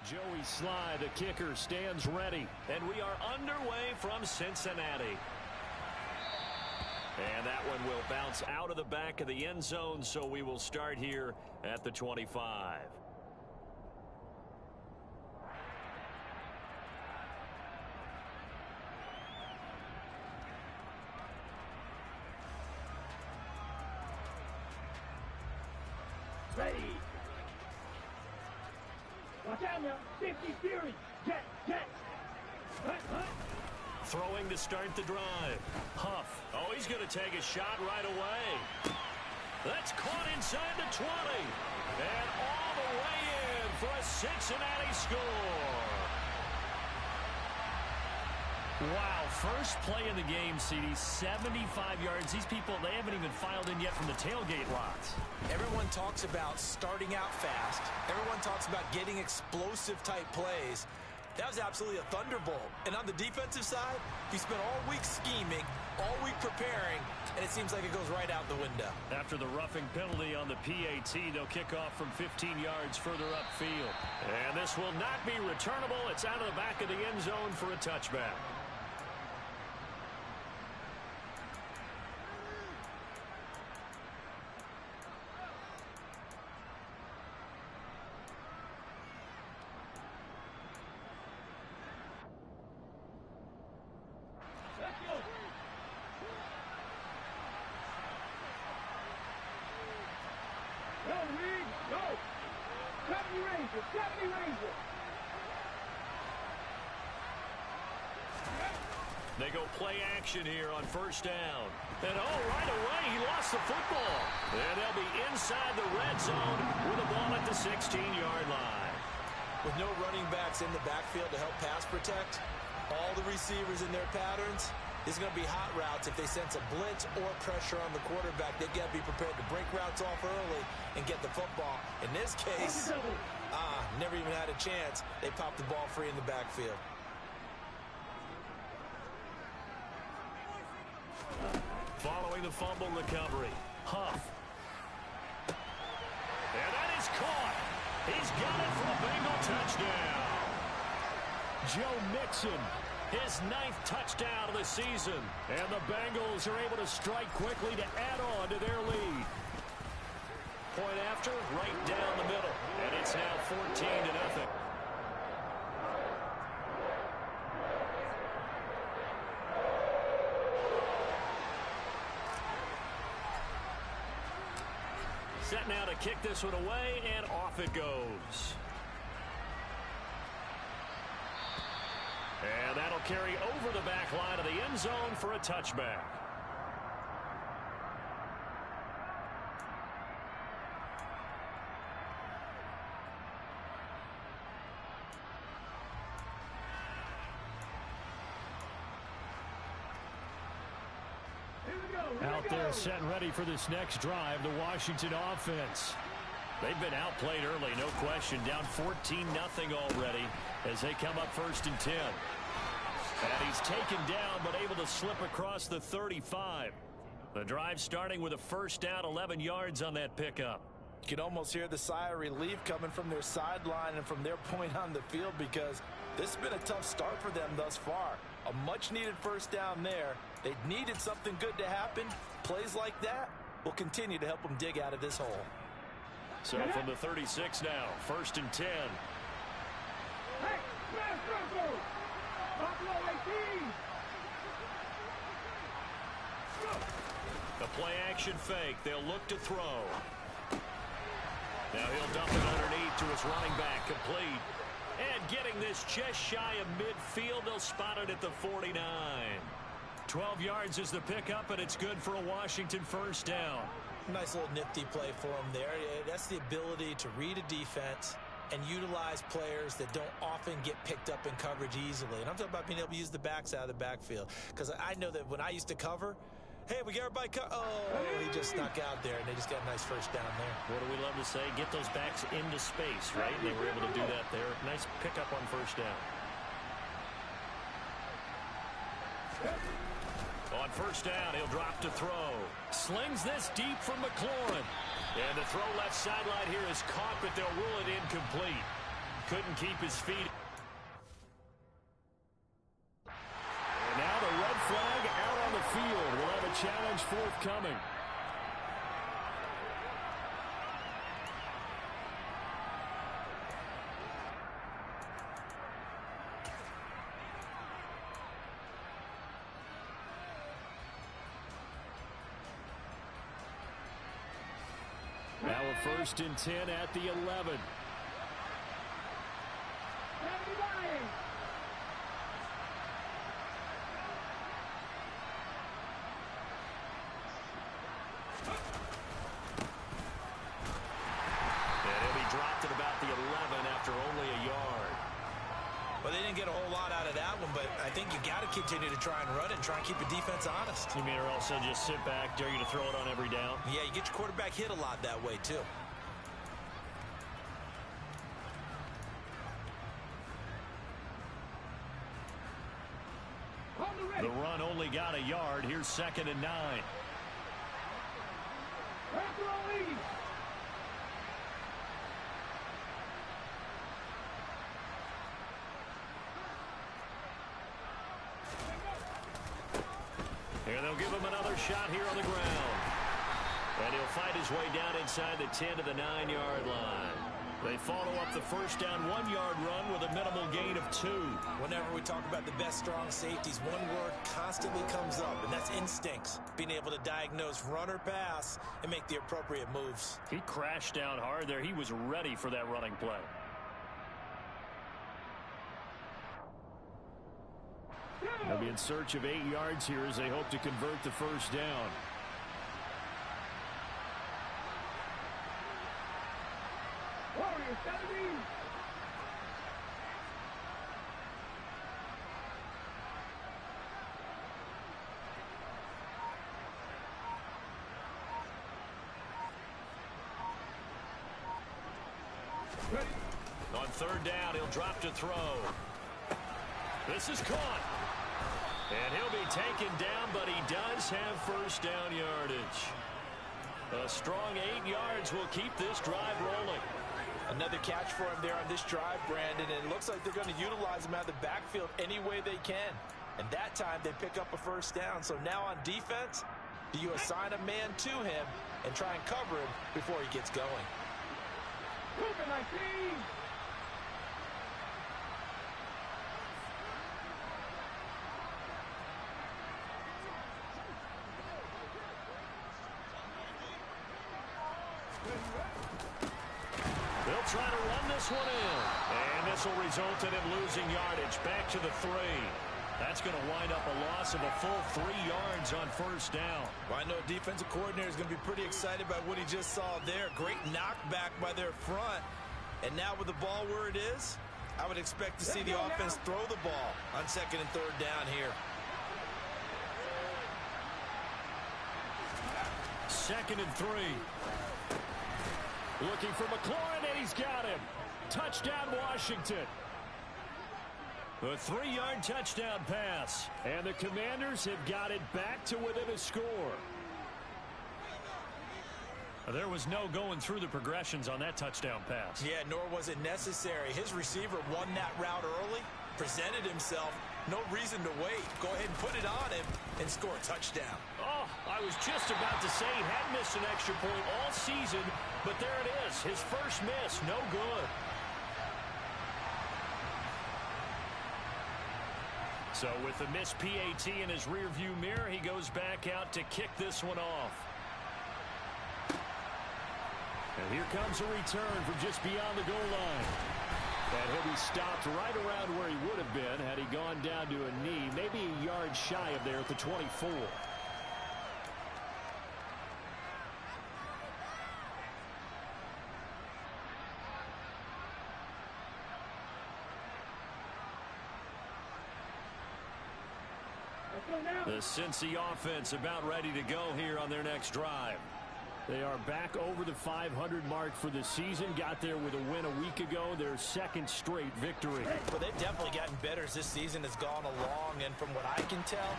Joey Sly, the kicker, stands ready. And we are underway from Cincinnati. And that one will bounce out of the back of the end zone, so we will start here at the 25. Ready. Watch out now. 50 Fury. Jet, jet. Throwing to start the drive. Huff. Oh, he's going to take a shot right away. That's caught inside the 20. And all the way in for a Cincinnati score. Wow, first play of the game, CD, 75 yards. These people, they haven't even filed in yet from the tailgate lots. Everyone talks about starting out fast. Everyone talks about getting explosive-type plays. That was absolutely a thunderbolt. And on the defensive side, you spent all week scheming, all week preparing, and it seems like it goes right out the window. After the roughing penalty on the PAT, they'll kick off from 15 yards further upfield. And this will not be returnable. It's out of the back of the end zone for a touchback. They go play action here on first down. And oh, right away, he lost the football. And they'll be inside the red zone with the ball at the 16-yard line. With no running backs in the backfield to help pass protect, all the receivers in their patterns, it's going to be hot routes. If they sense a blitz or pressure on the quarterback, they've got to be prepared to break routes off early and get the football. In this case, never even had a chance. They popped the ball free in the backfield. Following the fumble recovery, Huff. And that is caught. He's got it for a Bengal touchdown. Joe Mixon, his 9th touchdown of the season. And the Bengals are able to strike quickly to add on to their lead. Point after, right down the middle. And it's now 14-0. Set now to kick this one away, and off it goes. And that'll carry over the back line of the end zone for a touchback. Out there set and ready for this next drive, the Washington offense. They've been outplayed early, no question. Down 14-0 already as they come up 1st and 10. And he's taken down but able to slip across the 35. The drive starting with a first down, 11 yards on that pickup. You can almost hear the sigh of relief coming from their sideline and from their point on the field, because this has been a tough start for them thus far. A much-needed first down there. They needed something good to happen. Plays like that will continue to help them dig out of this hole. So from the 36 now, 1st and 10. Hey, smash circle! Buffalo 18! The play-action fake. They'll look to throw. Now he'll dump it underneath to his running back. Complete. And getting this just shy of midfield, they'll spot it at the 49. 12 yards is the pickup, and it's good for a Washington first down. Nice little nifty play for him there. That's the ability to read a defense and utilize players that don't often get picked up in coverage easily. And I'm talking about being able to use the backs out of the backfield. Because I know that when I used to cover, hey, we got everybody he just snuck out there, and they just got a nice first down there. What do we love to say? Get those backs into space, right? And they were able to do that there. Nice pickup on first down. On first down, he'll drop to throw. Slings this deep from McLaurin. And the throw left sideline here is caught, but they'll rule it incomplete. couldn't keep his feet. And now the red flag out on the field. We'll have a challenge forthcoming. Now a 1st and 10 at the 11. Dropped at about the 11 after only a yard. Well, they didn't get a whole lot out of that one, but I think you got to continue to try and run it and try and keep the defense honest. You mean or also just sit back, dare you to throw it on every down? Yeah, you get your quarterback hit a lot that way, too. The run only got a yard. Here's 2nd and 9. And they'll give him another shot here on the ground. And he'll fight his way down inside the 10 to the 9-yard line. They follow up the 1st down 1-yard run with a minimal gain of 2. Whenever we talk about the best strong safeties, one word constantly comes up, and that's instincts. Being able to diagnose run or pass and make the appropriate moves. He crashed down hard there. He was ready for that running play. They'll be in search of 8 yards here as they hope to convert the 1st down. Warriors, On 3rd down, he'll drop to throw. This is caught. And he'll be taken down, but he does have 1st down yardage. A strong 8 yards will keep this drive rolling. Another catch for him there on this drive, Brandon, and it looks like they're going to utilize him out of the backfield any way they can. And that time they pick up a 1st down. So now on defense, do you assign a man to him and try and cover him before he gets going? They'll try to run this one in. And this will result in him losing yardage back to the 3. That's going to wind up a loss of a full 3 yards on 1st down. Well, I know defensive coordinator is going to be pretty excited by what he just saw there. Great knockback by their front. And now with the ball where it is, I would expect to see the offense throw the ball on 2nd and 3rd down here. 2nd and 3. Looking for McLaurin, and he's got him. Touchdown, Washington. A 3-yard touchdown pass. And the Commanders have got it back to within a score. There was no going through the progressions on that touchdown pass. Yeah, nor was it necessary. His receiver won that route early, presented himself. No reason to wait. Go ahead and put it on him and score a touchdown. Oh, I was just about to say he had missed an extra point all season, but there it is. His first miss, no good. So with the missed PAT in his rearview mirror, he goes back out to kick this one off. And here comes a return from just beyond the goal line. And he'll be stopped right around where he would have been had he gone down to a knee, maybe a yard shy of there at the 24. The Cincy offense about ready to go here on their next drive. They are back over the 500 mark for the season. Got there with a win a week ago. Their second straight victory. Well, they've definitely gotten better as this season has gone along. And from what I can tell,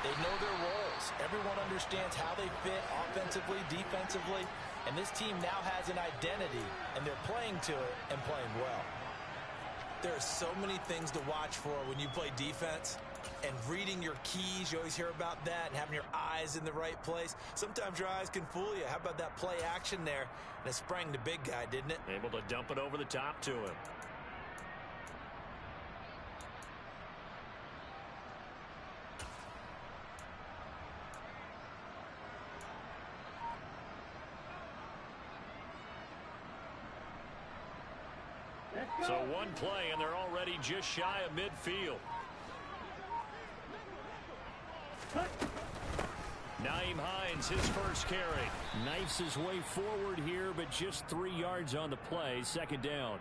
they know their roles. Everyone understands how they fit offensively, defensively. And this team now has an identity, and they're playing to it and playing well. There are so many things to watch for when you play defense. And reading your keys, you always hear about that, and having your eyes in the right place. Sometimes your eyes can fool you. How about that play action there? And it sprang the big guy, didn't it? Able to dump it over the top to him. So one play, and they're already just shy of midfield. Naeem Hines, his first carry. Knifes his way forward here, but just 3 yards on the play. Second down.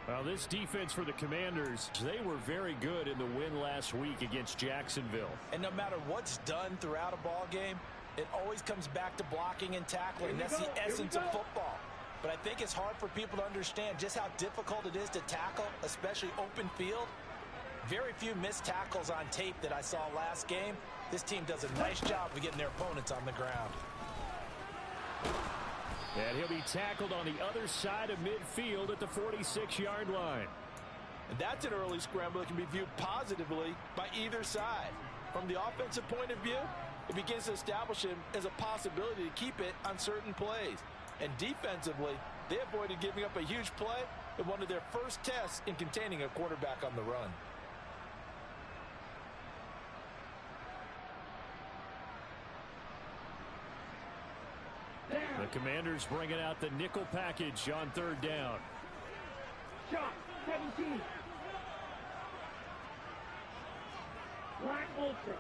Well, this defense for the Commanders, they were very good in the win last week against Jacksonville. And no matter what's done throughout a ball game, it always comes back to blocking and tackling. That's the essence of football. But I think it's hard for people to understand just how difficult it is to tackle, especially open field. Very few missed tackles on tape that I saw last game. This team does a nice job of getting their opponents on the ground. And he'll be tackled on the other side of midfield at the 46-yard line. And that's an early scramble that can be viewed positively by either side. From the offensive point of view, it begins to establish him as a possibility to keep it on certain plays. And defensively, they avoided giving up a huge play in one of their first tests in containing a quarterback on the run. The Commanders bringing out the nickel package on third down. Shot 17. Black Ultra.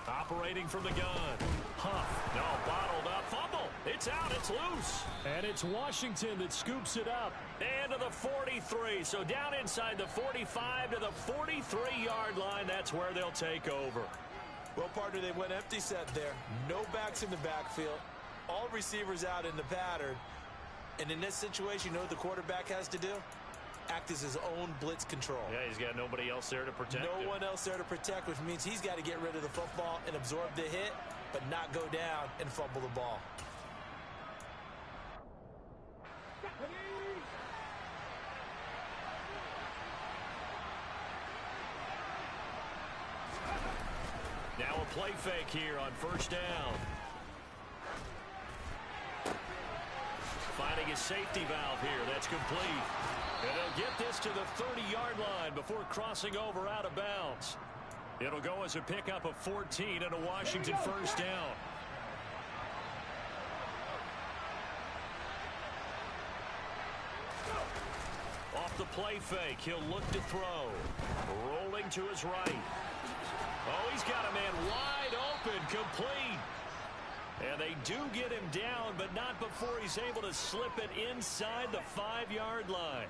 Operating from the gun. Huff. No, bottled up. Fumble. It's out. It's loose. And it's Washington that scoops it up. And to the 43. So down inside the 45 to the 43-yard line. That's where they'll take over. Well, partner, they went empty set there. No backs in the backfield. All receivers out in the pattern. And in this situation, you know what the quarterback has to do? Act as his own blitz control. Yeah, he's got nobody else there to protect him. No one else there to protect, which means he's got to get rid of the football and absorb the hit, but not go down and fumble the ball. Now a play fake here on first down. Finding his safety valve here. That's complete. And they'll get this to the 30-yard line before crossing over out of bounds. It'll go as a pickup of 14 and a Washington first down. Off the play fake, he'll look to throw. Rolling to his right. Oh, he's got a man wide open, complete. And they do get him down, but not before he's able to slip it inside the 5-yard line.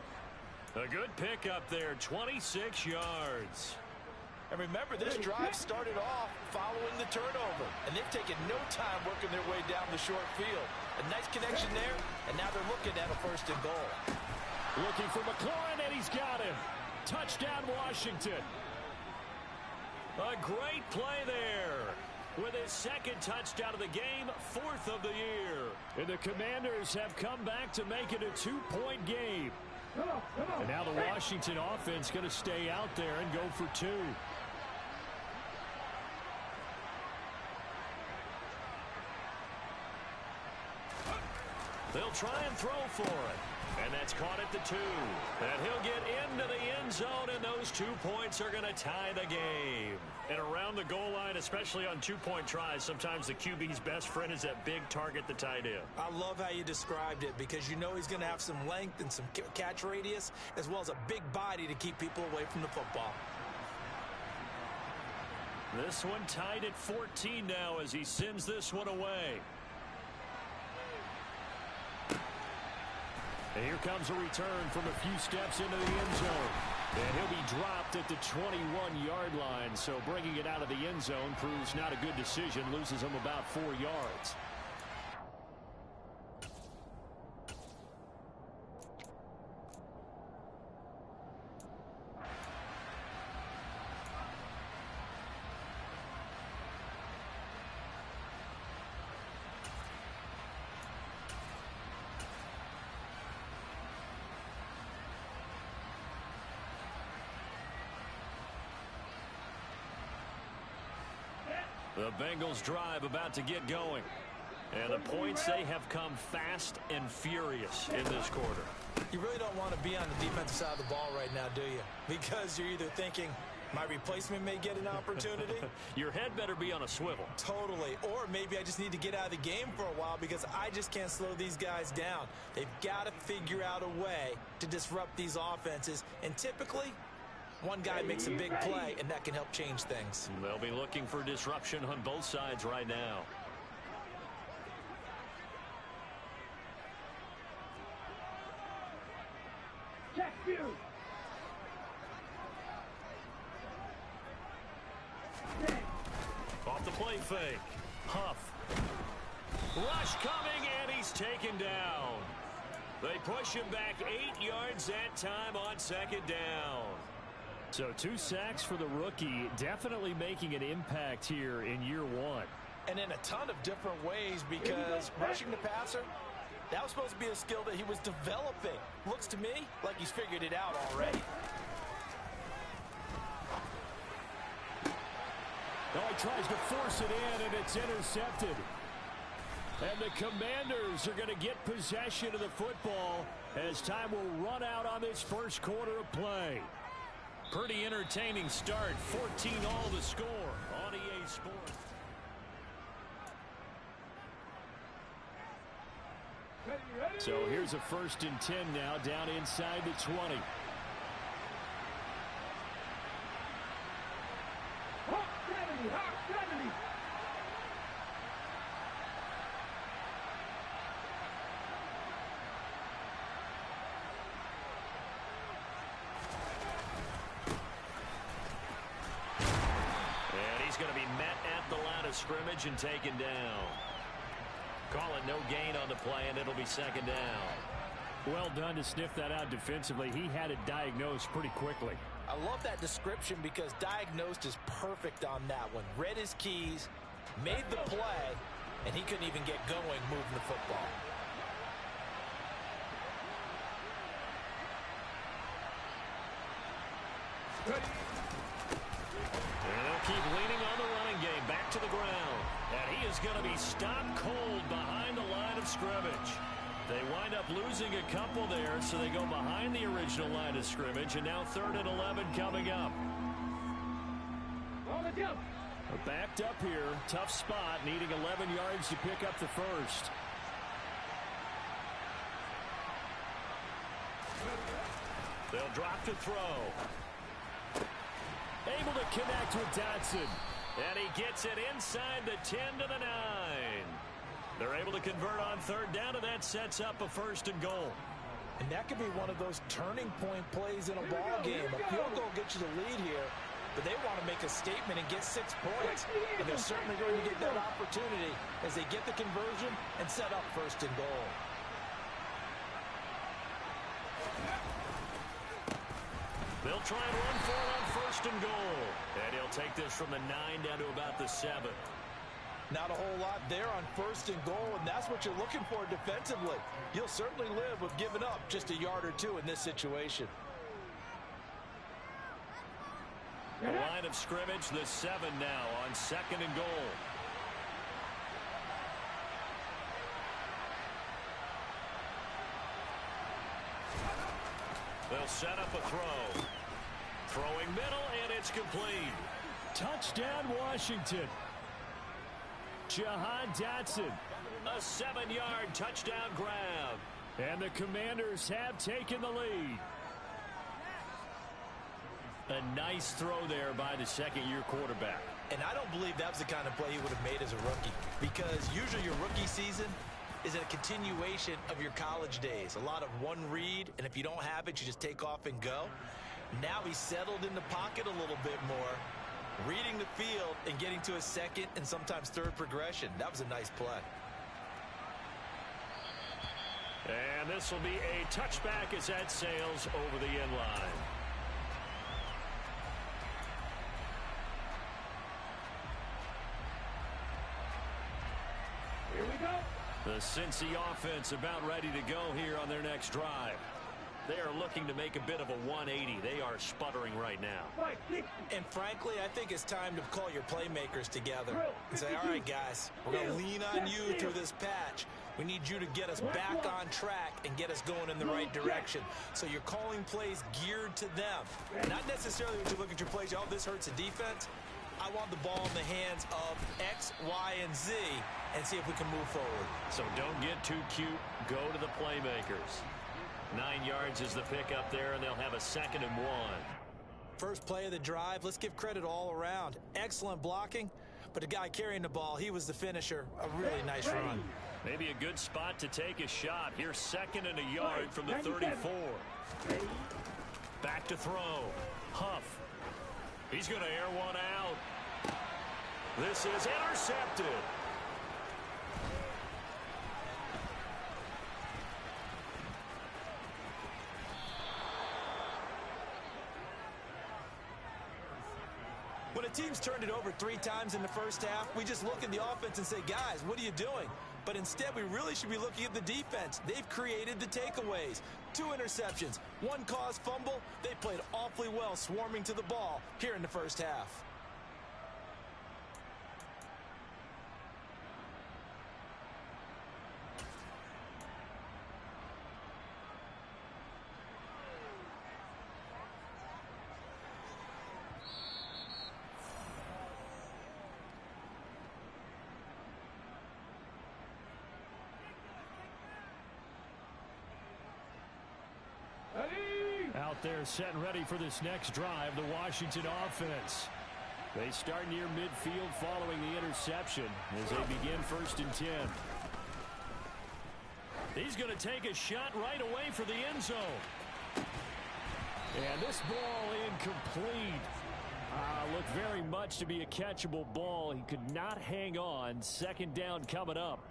A good pickup there, 26 yards. And remember, this drive started off following the turnover. And they've taken no time working their way down the short field. A nice connection there, and now they're looking at a first and goal. Looking for McLaurin, and he's got him. Touchdown, Washington. A great play there. With his second touchdown of the game, 4th of the year. And the Commanders have come back to make it a 2-point game. And now the Washington offense going to stay out there and go for 2. They'll try and throw for it. And that's caught at the 2. And he'll get into the end zone, and those 2 points are going to tie the game. And around the goal line, especially on 2-point tries, sometimes the QB's best friend is that big target, the tight end. I love how you described it, because you know he's going to have some length and some catch radius, as well as a big body to keep people away from the football. This one tied at 14 now as he sends this one away. And here comes a return from a few steps into the end zone. And he'll be dropped at the 21-yard line. So bringing it out of the end zone proves not a good decision. Loses him about 4 yards. The Bengals drive about to get going. And the points, they have come fast and furious in this quarter. You really don't want to be on the defensive side of the ball right now, do you? Because you're either thinking, my replacement may get an opportunity. Your head better be on a swivel. Totally. Or maybe I just need to get out of the game for a while because I just can't slow these guys down. They've got to figure out a way to disrupt these offenses. And typically, one guy makes a big play, and that can help change things. They'll be looking for disruption on both sides right now. Check Fury. Off the play fake. Huff. Rush coming, and he's taken down. They push him back 8 yards that time on second down. So 2 sacks for the rookie, definitely making an impact here in year 1. And in a ton of different ways, because rushing the passer, that was supposed to be a skill that he was developing. Looks to me like he's figured it out already. Oh, he tries to force it in, and it's intercepted. And the Commanders are going to get possession of the football as time will run out on this first quarter of play. Pretty entertaining start. 14-all the score on EA Sports. So here's a 1st and 10 now, down inside the 20. Hawk 70, Hawk 70. And he's going to be met at the line of scrimmage and taken down. Call it no gain on the play, and it'll be second down. Well done to sniff that out defensively. He had it diagnosed pretty quickly. I love that description because diagnosed is perfect on that one. Read his keys, made the play, and he couldn't even get going moving the football. And they'll keep leaning on the running game. Back to the ground. And he is going to be stopped cold behind the line of scrimmage. They wind up losing a couple there, so they go behind the original line of scrimmage, and now 3rd and 11 coming up. On the jump. Backed up here. Tough spot, needing 11 yards to pick up the first. They'll drop to throw. Able to connect with Dotson. And he gets it inside the 10 to the 9. They're able to convert on 3rd down, and that sets up a 1st and goal. And that could be one of those turning point plays in a ball game. A field goal gets you the lead here, but they want to make a statement and get 6 points. And they're certainly going to get that opportunity as they get the conversion and set up 1st and goal. They'll try and run for it on 1st and goal. And he'll take this from the 9 down to about the 7. Not a whole lot there on 1st and goal, and that's what you're looking for defensively. You'll certainly live with giving up just a yard or 2 in this situation. The line of scrimmage, the 7 now on 2nd and goal. They'll set up a throw. Throwing middle, and it's complete. Touchdown, Washington. Jahan Dotson, a 7-yard touchdown grab. And the Commanders have taken the lead. A nice throw there by the 2nd-year quarterback. And I don't believe that was the kind of play he would have made as a rookie, because usually your rookie season is a continuation of your college days. A lot of one read, and if you don't have it, you just take off and go. Now he's settled in the pocket a little bit more, reading the field and getting to a 2nd and sometimes 3rd progression. That was a nice play. And this will be a touchback as that sails over the end line. Here we go. The Cincy offense about ready to go here on their next drive. They are looking to make a bit of a 180. They are sputtering right now. And frankly, I think it's time to call your playmakers together and say, all right, guys, we're going to lean on you through this patch. We need you to get us back on track and get us going in the right direction. So you're calling plays geared to them. Not necessarily when you look at your plays, oh, this hurts the defense. I want the ball in the hands of X, Y, and Z and see if we can move forward. So don't get too cute. Go to the playmakers. 9 yards is the pickup there, and they'll have a 2nd and 1. First play of the drive, let's give credit all around. Excellent blocking, but the guy carrying the ball, he was the finisher. A really nice run. Maybe a good spot to take a shot. Here's 2nd and a yard from the 34. Back to throw. Huff. He's going to air one out. This is intercepted. When a team's turned it over 3 times in the first half, we just look at the offense and say, guys, what are you doing? But instead, we really should be looking at the defense. They've created the takeaways. 2 interceptions, 1 caused fumble. They played awfully well swarming to the ball here in the first half. Out there set and ready for this next drive, the Washington offense. They start near midfield following the interception as they begin 1st and 10. He's going to take a shot right away for the end zone. And this ball incomplete. Looked very much to be a catchable ball. He could not hang on. 2nd down coming up.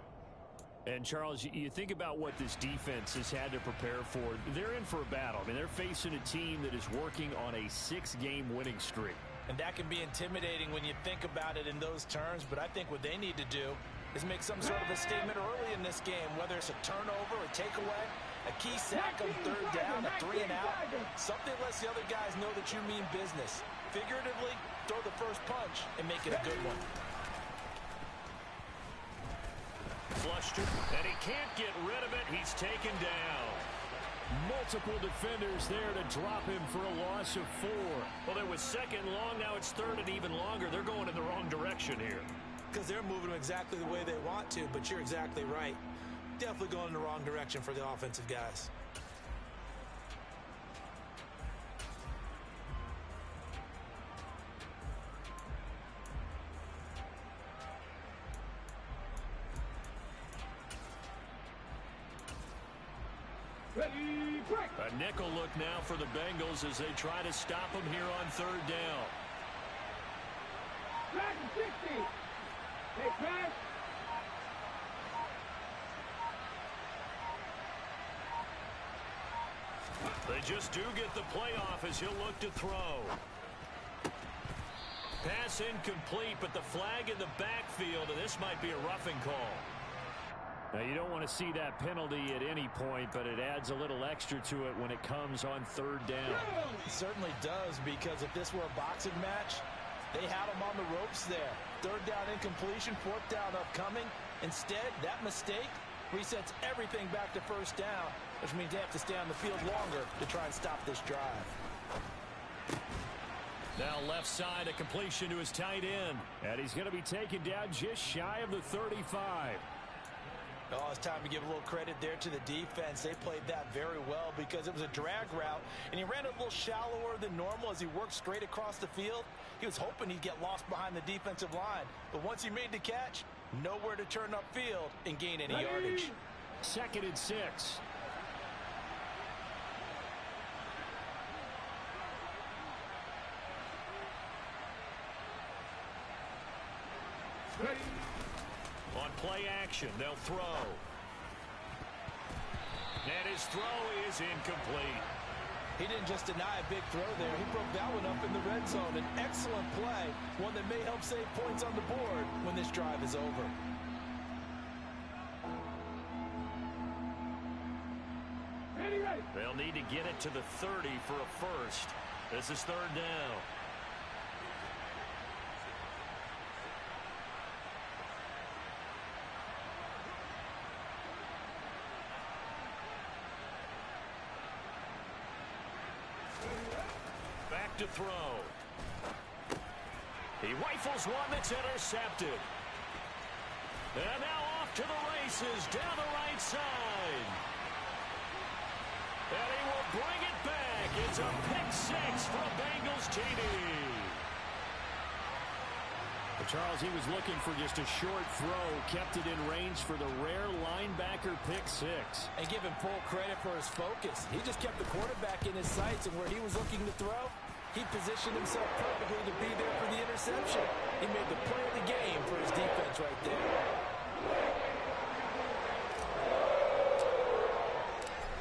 And, Charles, you think about what this defense has had to prepare for. They're in for a battle. I mean, they're facing a team that is working on a 6-game winning streak. And that can be intimidating when you think about it in those terms. But I think what they need to do is make some sort of a statement early in this game, whether it's a turnover, a takeaway, a key sack on 3rd down, a 3 and out. Something lets the other guys know that you mean business. Figuratively, throw the first punch and make it a good one. Flushed, and he can't get rid of it. He's taken down. Multiple defenders there to drop him for a loss of 4. Well, it was 2nd long. Now it's 3rd and even longer. They're going in the wrong direction here. Because they're moving exactly the way they want to, but you're exactly right. Definitely going in the wrong direction for the offensive guys. A nickel look now for the Bengals as they try to stop him here on 3rd down. 60. They pass. They just do get the playoff as he'll look to throw. Pass incomplete, but the flag in the backfield, and this might be a roughing call. Now, you don't want to see that penalty at any point, but it adds a little extra to it when it comes on 3rd down. It certainly does, because if this were a boxing match, they had him on the ropes there. 3rd down incompletion, 4th down upcoming. Instead, that mistake resets everything back to 1st down, which means they have to stay on the field longer to try and stop this drive. Now left side, a completion to his tight end. And he's going to be taken down just shy of the 35. Oh, it's time to give a little credit there to the defense. They played that very well because it was a drag route, and he ran a little shallower than normal as he worked straight across the field. He was hoping he'd get lost behind the defensive line, but once he made the catch, nowhere to turn upfield and gain any yardage. 2nd and 6. On play action, they'll throw. And his throw is incomplete. He didn't just deny a big throw there. He broke that one up in the red zone. An excellent play, one that may help save points on the board when this drive is over. They'll need to get it to the 30 for a first. This is third down. Back to throw. He rifles one that's intercepted. And now off to the races down the right side. And he will bring it back. It's a pick six for a Bengals TD. Charles, he was looking for just a short throw, kept it in range for the rare linebacker pick six. And give him full credit for his focus. He just kept the quarterback in his sights, and where he was looking to throw, he positioned himself perfectly to be there for the interception. He made the play of the game for his defense right there.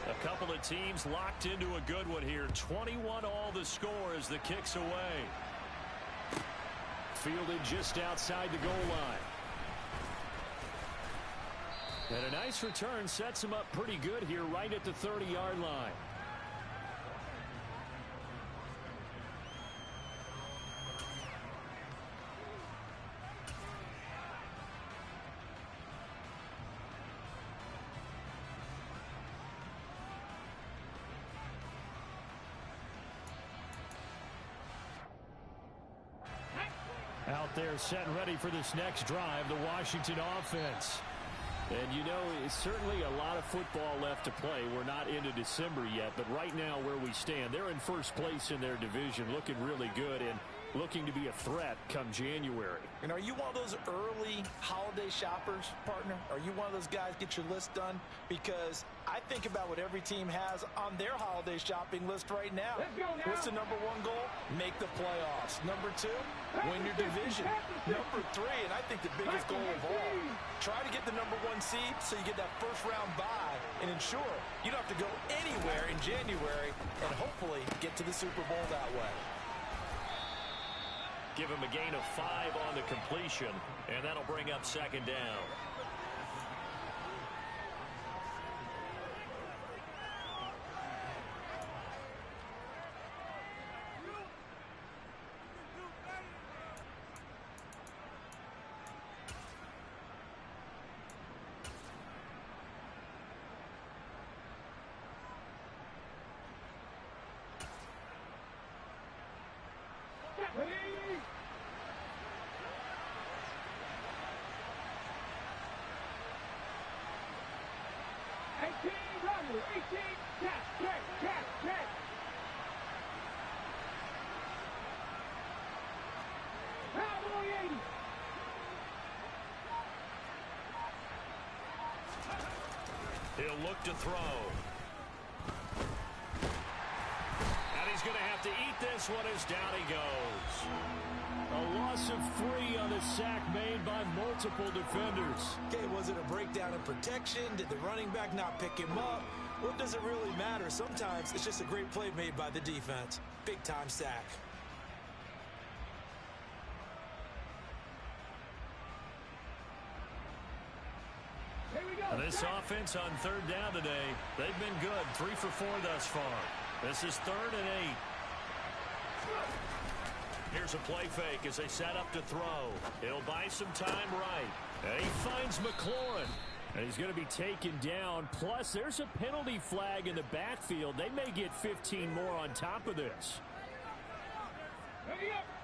A couple of teams locked into a good one here. 21 all the score as the kick's away. Fielded just outside the goal line. And a nice return sets him up pretty good here right at the 30-yard line. Out there set and ready for this next drive, the Washington offense. And you know, it's certainly a lot of football left to play. We're not into December yet, but right now where we stand, they're in first place in their division, looking really good and looking to be a threat come January. And are you one of those early holiday shoppers, partner? Are you one of those guys get your list done? Because I think about what every team has on their holiday shopping list right now. What's the number one goal? Make the playoffs. Number two, win your division. Number three, and I think the biggest goal of all, try to get the number one seed so you get that first round bye and ensure you don't have to go anywhere in January and hopefully get to the Super Bowl that way. Give him a gain of 5 on the completion, and that'll bring up second down. He'll look to throw. And he's going to have to eat this one as down he goes. A loss of 3 on the sack made by multiple defenders. Okay, was it a breakdown in protection? Did the running back not pick him up? What does it really matter? Sometimes it's just a great play made by the defense. Big-time sack. This offense on third down today, they've been good. 3 for 4 thus far. This is 3rd and 8. Here's a play fake as they set up to throw. He'll buy some time right. And he finds McLaurin. And he's going to be taken down. Plus, there's a penalty flag in the backfield. They may get 15 more on top of this.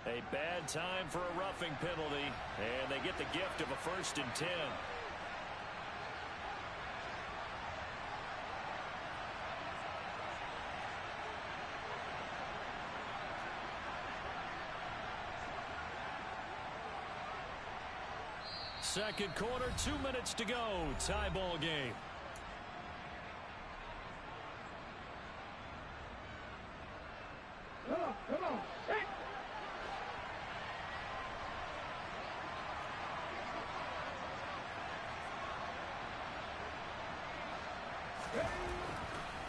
A bad time for a roughing penalty. And they get the gift of a 1st and 10. Second quarter, 2 minutes to go. Tie ball game. Come on. Hey.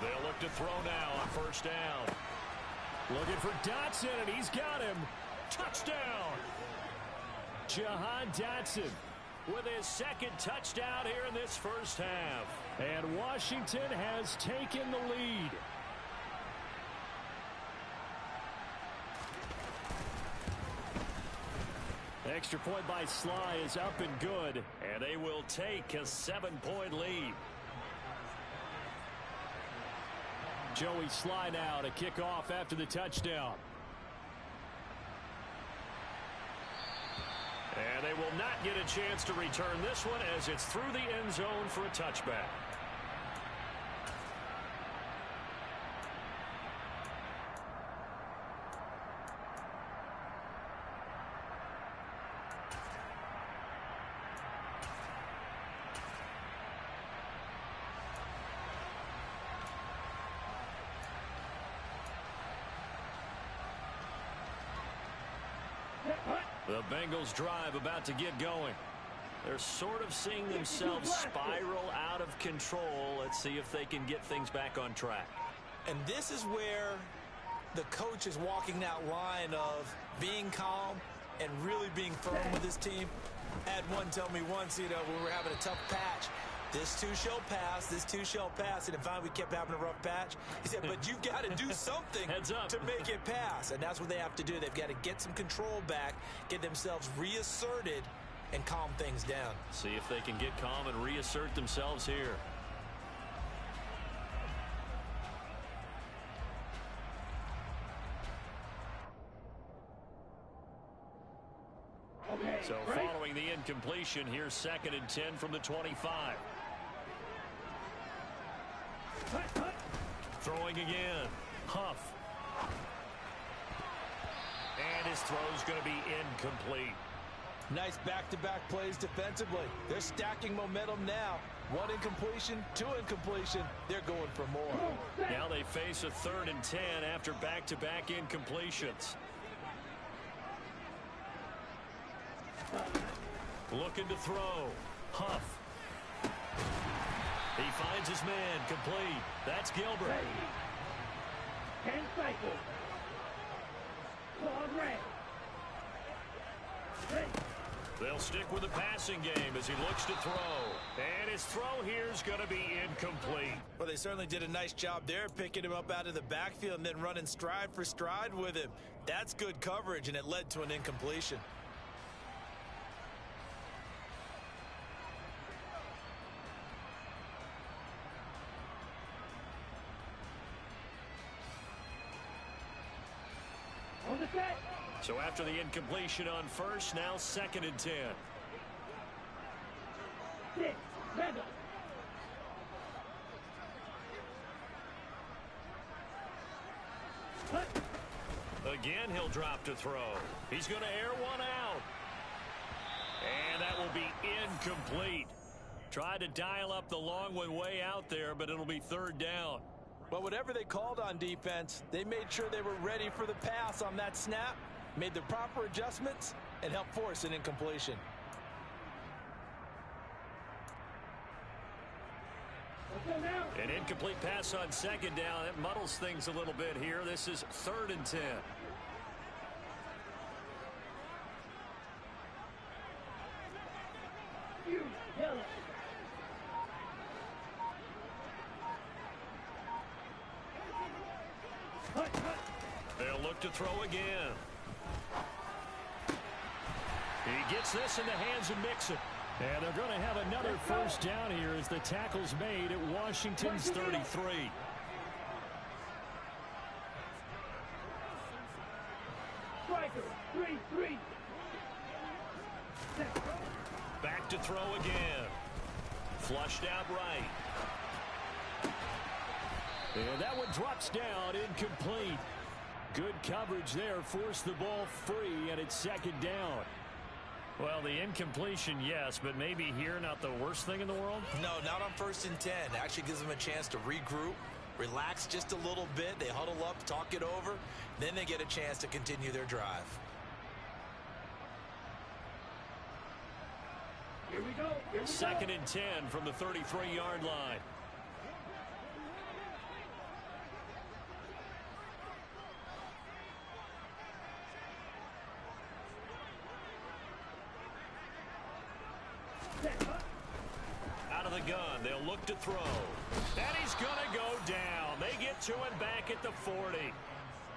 They'll look to throw now on 1st down. Looking for Dotson, and he's got him. Touchdown. Jahan Dotson with his 2nd touchdown here in this 1st half. And Washington has taken the lead. Extra point by Sly is up and good. And they will take a 7-point lead. Joey Sly now to kick off after the touchdown. And they will not get a chance to return this one as it's through the end zone for a touchback. The Bengals drive about to get going. They're sort of seeing themselves spiral out of control. Let's see if they can get things back on track. And this is where the coach is walking that line of being calm and really being firm with his team. I had one tell me once, when we were having a tough patch, this too shall pass, this too shall pass. And finally we kept having a rough patch. He said, but you've got to do something to make it pass. And that's what they have to do. They've got to get some control back, get themselves reasserted, and calm things down. See if they can get calm and reassert themselves here. So following the incompletion, here's 2nd and 10 from the 25. Throwing again. Huff. And his throw's going to be incomplete. Nice back-to-back plays defensively. They're stacking momentum now. 1 incompletion, 2 incompletion. They're going for more. Now they face a 3rd and 10 after back-to-back incompletions. Looking to throw. Huff. He finds his man. Complete. That's Gilbert. 10 cycles. Claude Ray. They'll stick with the passing game as he looks to throw. And his throw here is going to be incomplete. Well, they certainly did a nice job there, picking him up out of the backfield and then running stride for stride with him. That's good coverage, and it led to an incompletion. On the set. So after the incompletion on first, now 2nd and 10. 6, Bengals. Again, he'll drop to throw. He's going to air one out. And that will be incomplete. Tried to dial up the long one way out there, but it'll be 3rd down. But whatever they called on defense, they made sure they were ready for the pass on that snap, made the proper adjustments, and helped force an incompletion. An incomplete pass on 2nd down. It muddles things a little bit here. This is 3rd and 10. They'll look to throw again. He gets this in the hands of Mixon. And they're going to have another 1st down here as the tackle's made at Washington's 33. Striker, 3-3. Back to throw again. Flushed out right. And that one drops down, incomplete. Good coverage there, forced the ball free, and it's 2nd down. Well, the incompletion, yes, but maybe here not the worst thing in the world? No, not on 1st and 10. Actually gives them a chance to regroup, relax just a little bit. They huddle up, talk it over. Then they get a chance to continue their drive. Here we go. 2nd and 10 from the 33-yard line. Out of the gun, they'll look to throw. And he's going to go down. They get to him back at the 40.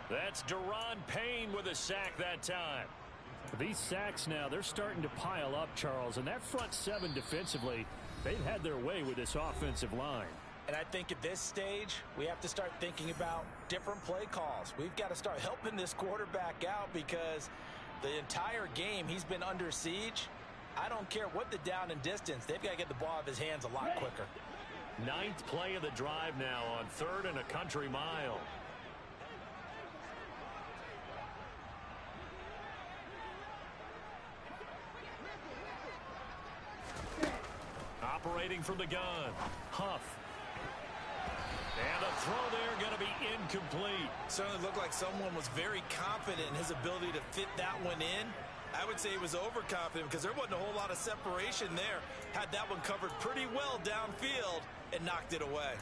That's Deron Payne with a sack that time. These sacks now, they're starting to pile up, Charles, and that front seven defensively, they've had their way with this offensive line. And I think at this stage, we have to start thinking about different play calls. We've got to start helping this quarterback out because the entire game he's been under siege. I don't care what the down and distance. They've got to get the ball out of his hands a lot quicker. 9th play of the drive now on 3rd and a country mile. Operating from the gun, Huff. And a throw there going to be incomplete. Certainly looked like someone was very confident in his ability to fit that one in. I would say he was overconfident because there wasn't a whole lot of separation there. Had that one covered pretty well downfield and knocked it away.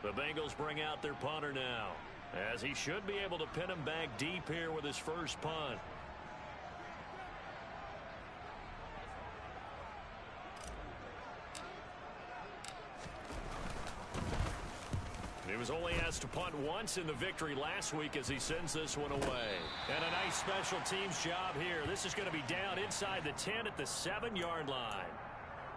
The Bengals bring out their punter now, as he should be able to pin him back deep here with his first punt. He was only asked to punt once in the victory last week as he sends this one away. And a nice special teams job here. This is going to be down inside the 10 at the 7-yard line.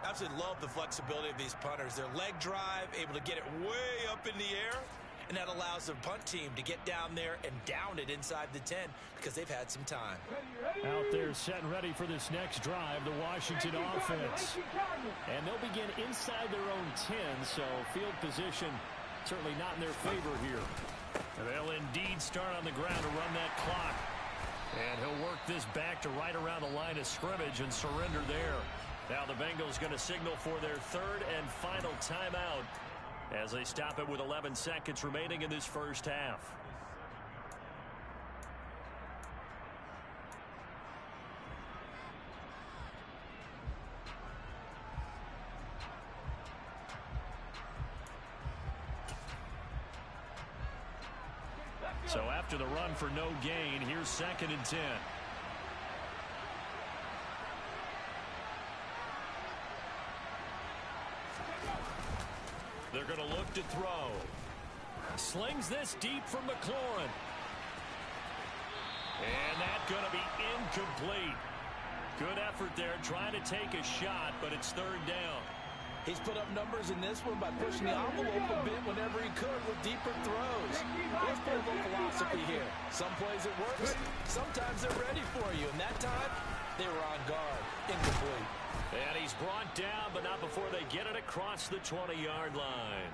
Absolutely love the flexibility of these punters. Their leg drive, able to get it way up in the air, and that allows the punt team to get down there and down it inside the 10 because they've had some time. Out there set and ready for this next drive, the Washington offense. And they'll begin inside their own 10, so field position certainly not in their favor here. And they'll indeed start on the ground to run that clock. And he'll work this back to right around the line of scrimmage and surrender there. Now the Bengals going to signal for their 3rd and final timeout as they stop it with 11 seconds remaining in this first half. So after the run for no gain, here's 2nd and 10. They're going to look to throw. Slings this deep from McLaurin. And that's going to be incomplete. Good effort there trying to take a shot, but it's 3rd down. He's put up numbers in this one by pushing the envelope a bit whenever he could with deeper throws. Let's put a little philosophy here. Some plays it works. Sometimes they're ready for you. And that time, they were on guard. Incomplete. And he's brought down, but not before they get it across the 20-yard line.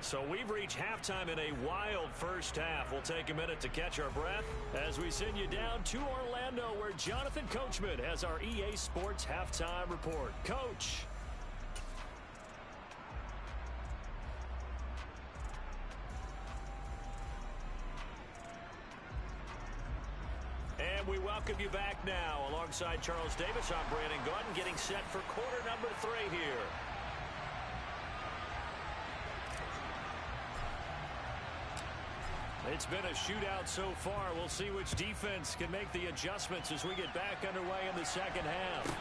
So we've reached halftime in a wild first half. We'll take a minute to catch our breath as we send you down to Orlando, where Jonathan Coachman has our EA Sports Halftime Report. Coach. And we welcome you back now. Alongside Charles Davis, I'm Brandon Gordon, getting set for quarter number 3 here. It's been a shootout so far. We'll see which defense can make the adjustments as we get back underway in the second half.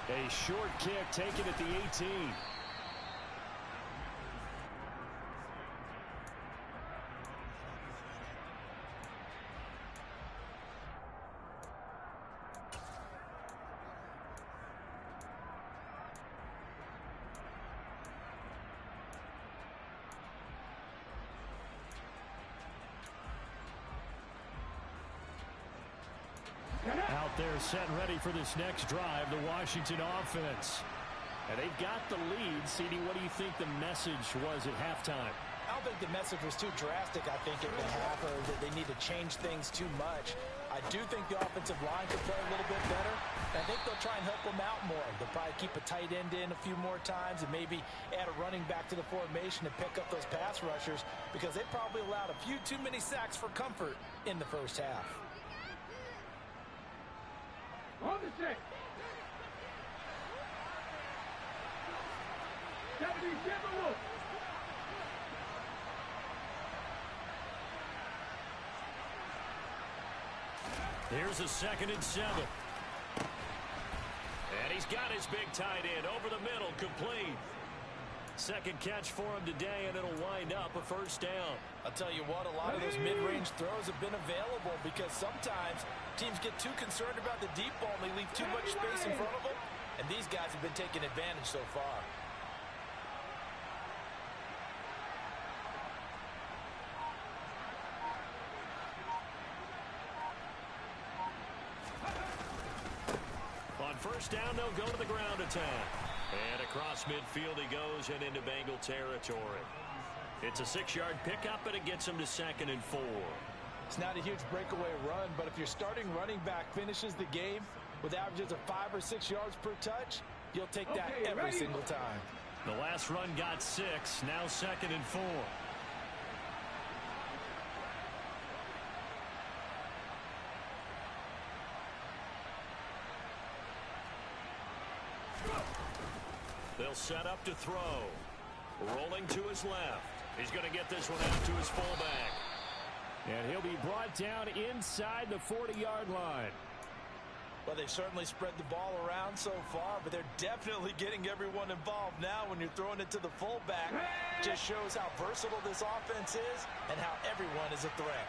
A short kick taken at the 18. Out there set and ready for this next drive, the Washington offense. And they've got the lead. CD, what do you think the message was at halftime? I don't think the message was too drastic, I think, at the half, or that they need to change things too much. I do think the offensive line could play a little bit better. I think they'll try and help them out more. They'll probably keep a tight end in a few more times and maybe add a running back to the formation to pick up those pass rushers because they probably allowed a few too many sacks for comfort in the first half. On the check. 77 Wolf. Here's a 2nd and 7. He's got his big tight end over the middle, complete. Second catch for him today, and it'll wind up a first down. I'll tell you what, a lot of those mid-range throws have been available because sometimes teams get too concerned about the deep ball and they leave too much space in front of them, and these guys have been taking advantage so far. On first down, they'll go to the ground attack. And across midfield he goes and into Bengal territory. It's a 6-yard pickup, and it gets him to 2nd and 4. It's not a huge breakaway run, but if your starting running back finishes the game with averages of 5 or 6 yards per touch, you'll take that every single time. The last run got 6, now 2nd and 4. They'll set up to throw. Rolling to his left. He's going to get this one out to his fullback. And he'll be brought down inside the 40-yard line. Well, they've certainly spread the ball around so far, but they're definitely getting everyone involved now when you're throwing it to the fullback. Just shows how versatile this offense is and how everyone is a threat.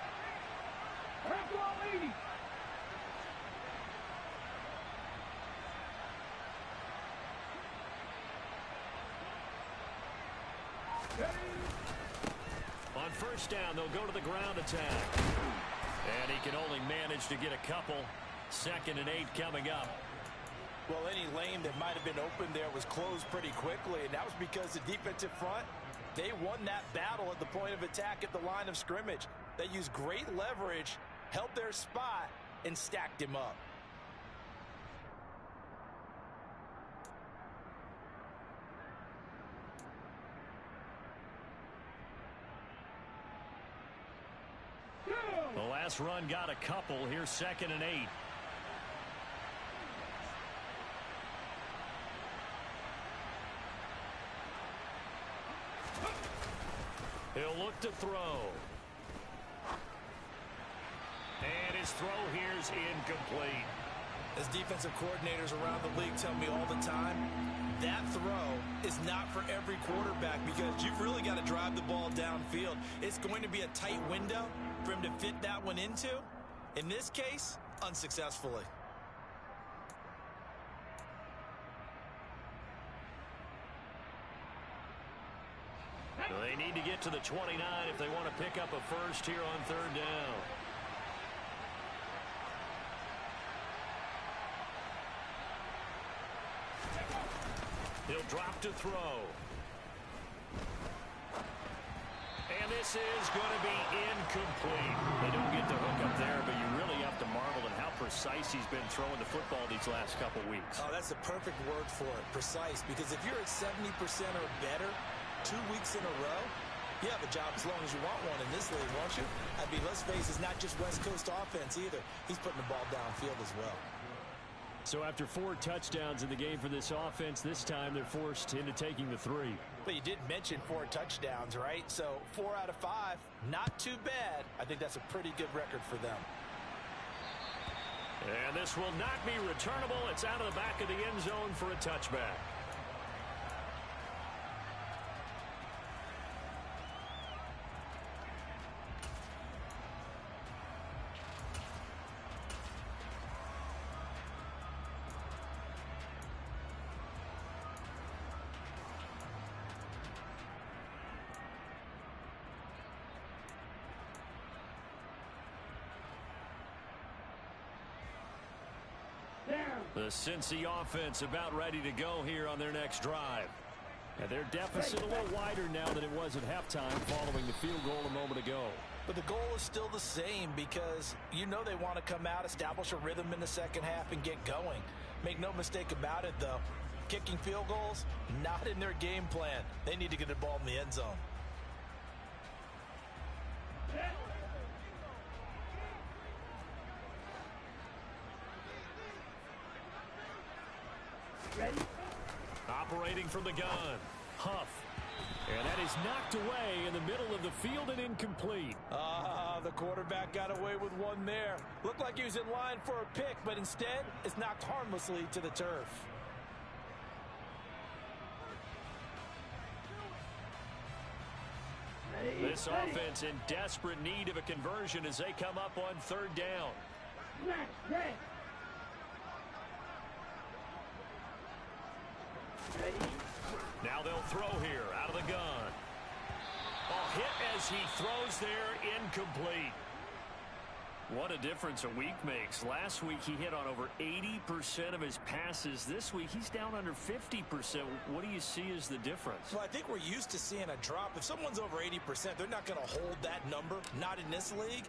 On first down, they'll go to the ground attack. And he can only manage to get a couple. 2nd and 8 coming up. Well, any lane that might have been open there was closed pretty quickly, and that was because the defensive front, they won that battle at the point of attack at the line of scrimmage. They used great leverage, held their spot, and stacked him up. The last run got a couple. Here's 2nd and 8. He'll look to throw. And his throw here's incomplete. As defensive coordinators around the league tell me all the time, that throw is not for every quarterback because you've really got to drive the ball downfield. It's going to be a tight window for him to fit that one into. In this case, unsuccessfully. They need to get to the 29 if they want to pick up a first here on 3rd down. He'll drop to throw. And this is going to be incomplete. They don't get the hook up there, but you really have to marvel at how precise he's been throwing the football these last couple weeks. Oh, that's the perfect word for it, precise, because if you're at 70% or better 2 weeks in a row, you have a job as long as you want one in this league, won't you? I mean, let's face it, it's not just West Coast offense either. He's putting the ball downfield as well. So after 4 touchdowns in the game for this offense, this time they're forced into taking the 3. But you did mention 4 touchdowns, right? So 4 out of 5, not too bad. I think that's a pretty good record for them. And this will not be returnable. It's out of the back of the end zone for a touchback. The Cincy offense about ready to go here on their next drive. And their deficit a little wider now than it was at halftime following the field goal a moment ago. But the goal is still the same because you know they want to come out, establish a rhythm in the second half, and get going. Make no mistake about it, though. Kicking field goals, not in their game plan. They need to get the ball in the end zone. Ready? Operating from the gun. Huff. And that is knocked away in the middle of the field and incomplete. The quarterback got away with one there. Looked like he was in line for a pick, but instead it's knocked harmlessly to the turf. This offense in desperate need of a conversion as they come up on third down. Now they'll throw here out of the gun. A hit as he throws there, incomplete. What a difference a week makes. Last week he hit on over 80% of his passes. This week he's down under 50%. What do you see as the difference? Well, I think we're used to seeing a drop. If someone's over 80%, they're not going to hold that number, not in this league.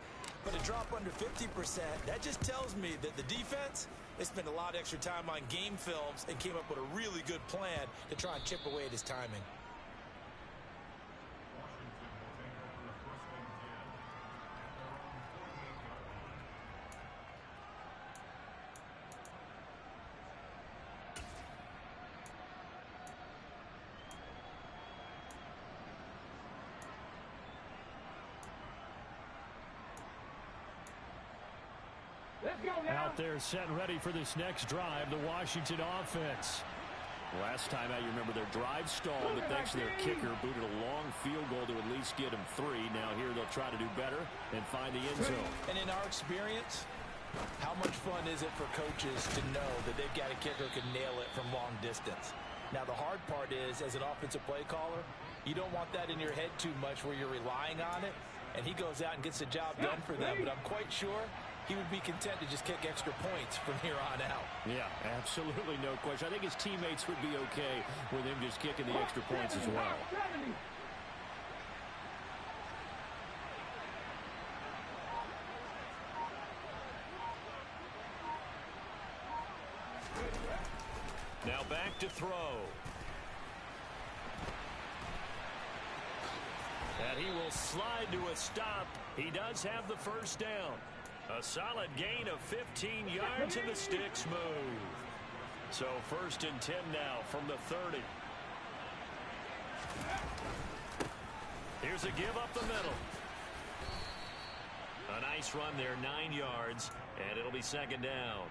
But a drop under 50%, that just tells me that the defense, they spent a lot of extra time on game films and came up with a really good plan to try and chip away at his timing. Out there set and ready for this next drive, the Washington offense. Last time out, you remember their drive stalled, but thanks to their kicker, booted a long field goal to at least get them 3. Now here they'll try to do better and find the end zone. And in our experience, how much fun is it for coaches to know that they've got a kicker who can nail it from long distance? Now the hard part is, as an offensive play caller, you don't want that in your head too much where you're relying on it, and he goes out and gets the job done for them. But I'm quite sure he would be content to just kick extra points from here on out. Yeah, absolutely no question. I think his teammates would be okay with him just kicking the extra points as well. Now back to throw. And he will slide to a stop. He does have the first down. A solid gain of 15 yards and the sticks move. So 1st and 10 now from the 30. Here's a give up the middle. A nice run there, 9 yards, and it'll be 2nd down.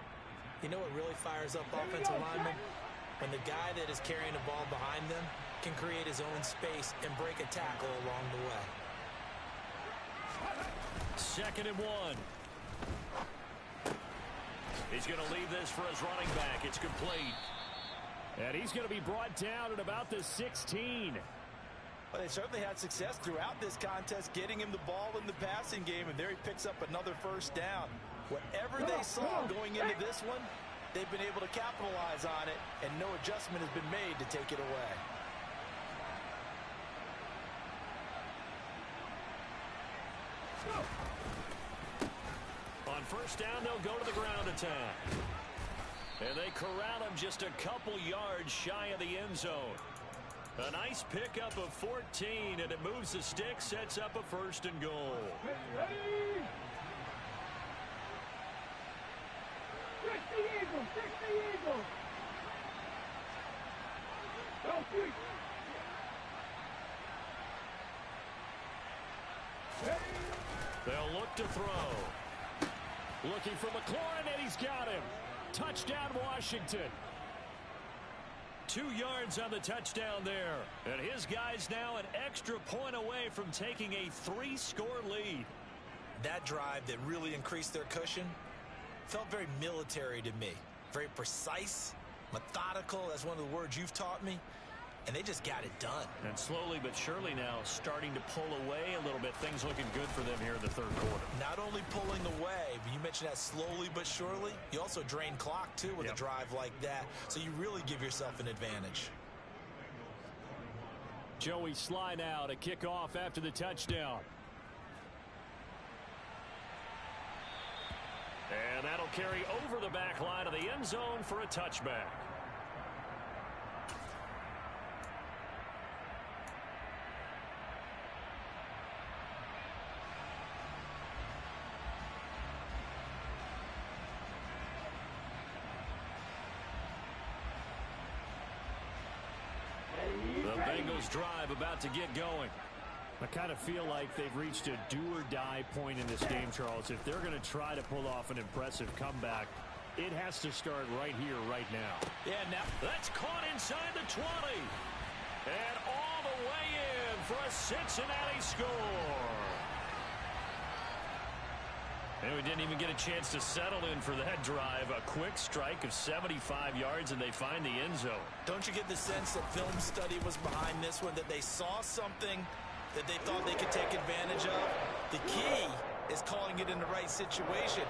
You know what really fires up offensive linemen? When the guy that is carrying the ball behind them can create his own space and break a tackle along the way. 2nd and 1. He's going to leave this for his running back. It's complete. And he's going to be brought down at about the 16. Well, they certainly had success throughout this contest, getting him the ball in the passing game, and there he picks up another first down. Whatever they saw going into this one, they've been able to capitalize on it, and no adjustment has been made to take it away. On 1st down, they'll go to the ground attack. And they corral him just a couple yards shy of the end zone. A nice pickup of 14, and it moves the stick, sets up a 1st and goal. They'll look to throw. Looking for McLaurin, and he's got him. Touchdown, Washington. 2 yards on the touchdown there. And his guys now an extra point away from taking a 3-score lead. That drive that really increased their cushion felt very military to me. Very precise, methodical. That's one of the words you've taught me. And they just got it done. And slowly but surely now starting to pull away a little bit. Things looking good for them here in the 3rd quarter. Not only pulling away, but you mentioned that slowly but surely. You also drain clock, too, with a drive like that. So you really give yourself an advantage. Joey slide out, a kickoff after the touchdown. And that'll carry over the back line of the end zone for a touchback. The Bengals drive about to get going. I kind of feel like they've reached a do-or-die point in this game, Charles. If they're going to try to pull off an impressive comeback, it has to start right here, right now. Yeah, now that's caught inside the 20. And all the way in for a Cincinnati score. And we didn't even get a chance to settle in for that drive. A quick strike of 75 yards, and they find the end zone. Don't you get the sense that film study was behind this one, that they saw something that they thought they could take advantage of? The key is calling it in the right situation,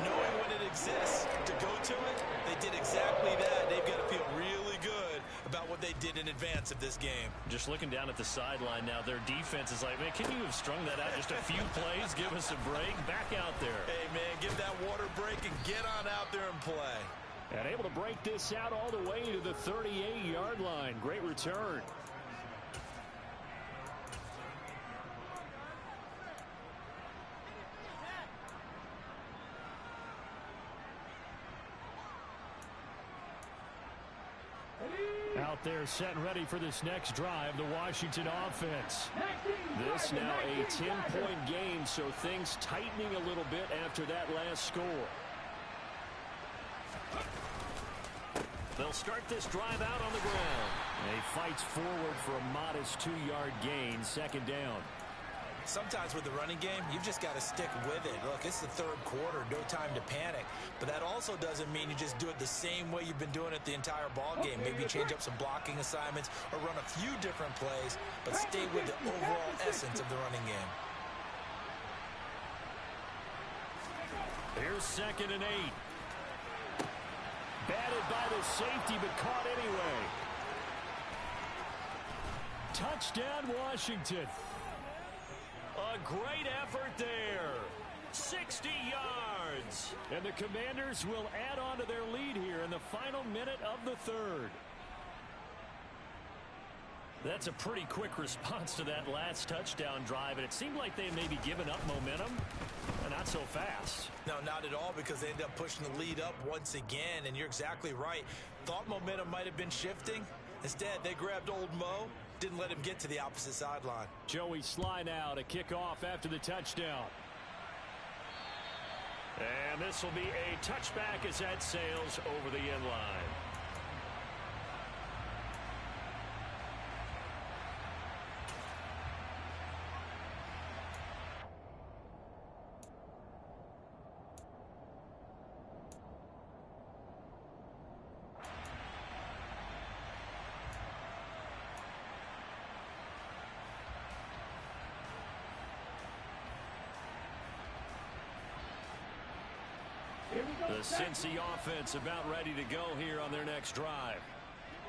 knowing when it exists to go to it. They did exactly that. They've got to feel really good about what they did in advance of this game. Just looking down at the sideline now, their defense is like, man, can you have strung that out just a few plays? Give us a break. Back out there. Hey, man, give that water break and get on out there and play. And able to break this out all the way to the 38-yard line. Great return. Out there set and ready for this next drive, the Washington offense. This now a 10-point game, so things tightening a little bit after that last score. They'll start this drive out on the ground. He fights forward for a modest 2-yard gain, second down. Sometimes with the running game, you've just got to stick with it. Look, it's the third quarter, no time to panic. But that also doesn't mean you just do it the same way you've been doing it the entire ball game. Maybe change up some blocking assignments or run a few different plays, but stay with the overall essence of the running game. Here's 2nd and 8. Batted by the safety, but caught anyway. Touchdown, Washington. A great effort there. 60 yards. And the Commanders will add on to their lead here in the final minute of the third. That's a pretty quick response to that last touchdown drive, and it seemed like they had maybe given up momentum. Not so fast. No, not at all, because they ended up pushing the lead up once again, and you're exactly right. Thought momentum might have been shifting. Instead, they grabbed old Mo, didn't let him get to the opposite sideline. Joey Sly now to kick off after the touchdown. And this will be a touchback as that sails over the end line. The Cincy offense about ready to go here on their next drive.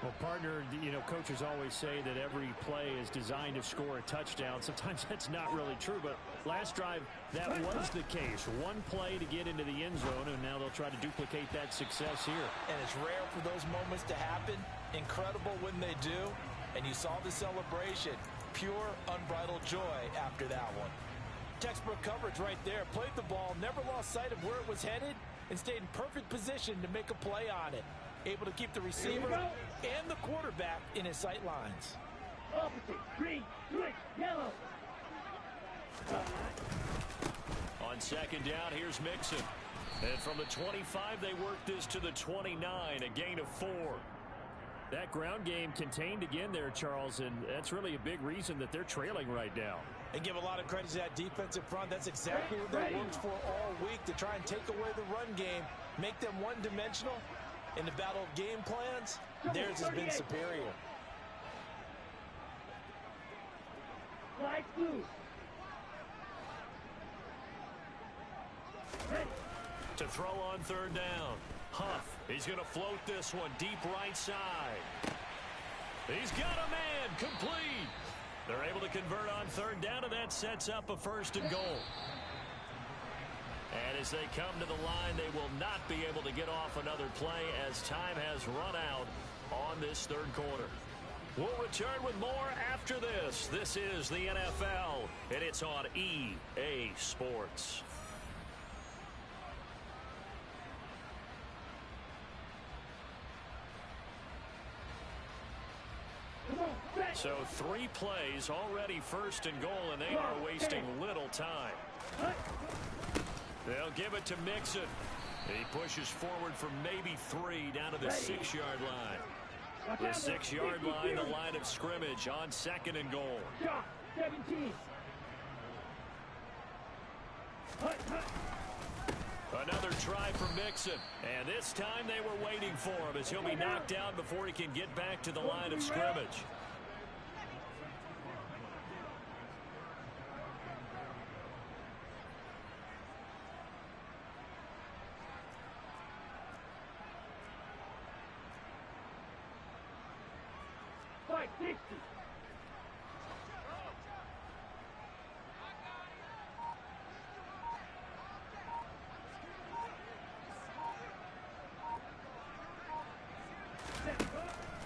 Well, partner, coaches always say that every play is designed to score a touchdown. Sometimes that's not really true, but last drive, that was the case. One play to get into the end zone, and now they'll try to duplicate that success here. And it's rare for those moments to happen. Incredible when they do. And you saw the celebration. Pure, unbridled joy after that one. Textbook coverage right there. Played the ball, never lost sight of where it was headed, and stayed in perfect position to make a play on it. Able to keep the receiver and the quarterback in his sight lines. Opposite, green, switch, yellow. On second down, here's Mixon. And from the 25, they work this to the 29, a gain of 4. That ground game contained again there, Charles, and that's really a big reason that they're trailing right now. And give a lot of credit to that defensive front. That's exactly what they worked for all week, to try and take away the run game, make them one-dimensional. In the battle of game plans, theirs has been superior. Flag loose. To throw on third down. Huff, he's going to float this one deep right side. He's got a man, complete. They're able to convert on third down, and that sets up a 1st and goal. And as they come to the line, they will not be able to get off another play as time has run out on this third quarter. We'll return with more after this. This is the NFL, and it's on EA Sports. So 3 plays already 1st and goal, and they are wasting little time. They'll give it to Mixon. He pushes forward for maybe 3 down to the 6-yard line. The 6-yard line, the line of scrimmage on 2nd and goal. Shot, 17. Another try for Mixon. And this time they were waiting for him as he'll be knocked down before he can get back to the line of scrimmage.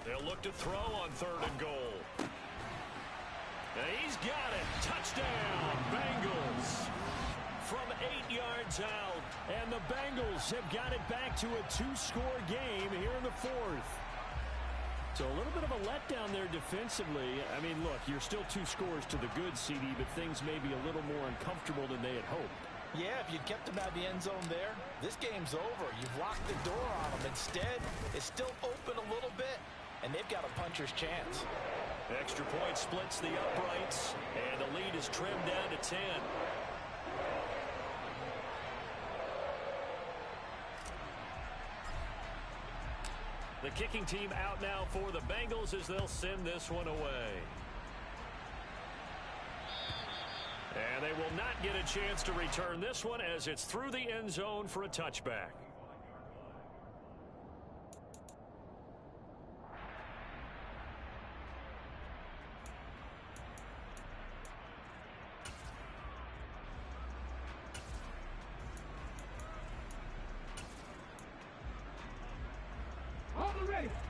They'll look to throw on 3rd and goal. And he's got it. Touchdown, Bengals. From 8 yards out. And the Bengals have got it back to a 2-score game here in the 4th. So a little bit of a letdown there defensively. I mean, look, you're still 2 scores to the good, CD, but things may be a little more uncomfortable than they had hoped. Yeah, if you'd kept them out of the end zone there, this game's over. You've locked the door on them. Instead, it's still open a little bit, and they've got a puncher's chance. Extra point splits the uprights, and the lead is trimmed down to 10. The kicking team out now for the Bengals as they'll send this one away. And they will not get a chance to return this one as it's through the end zone for a touchback.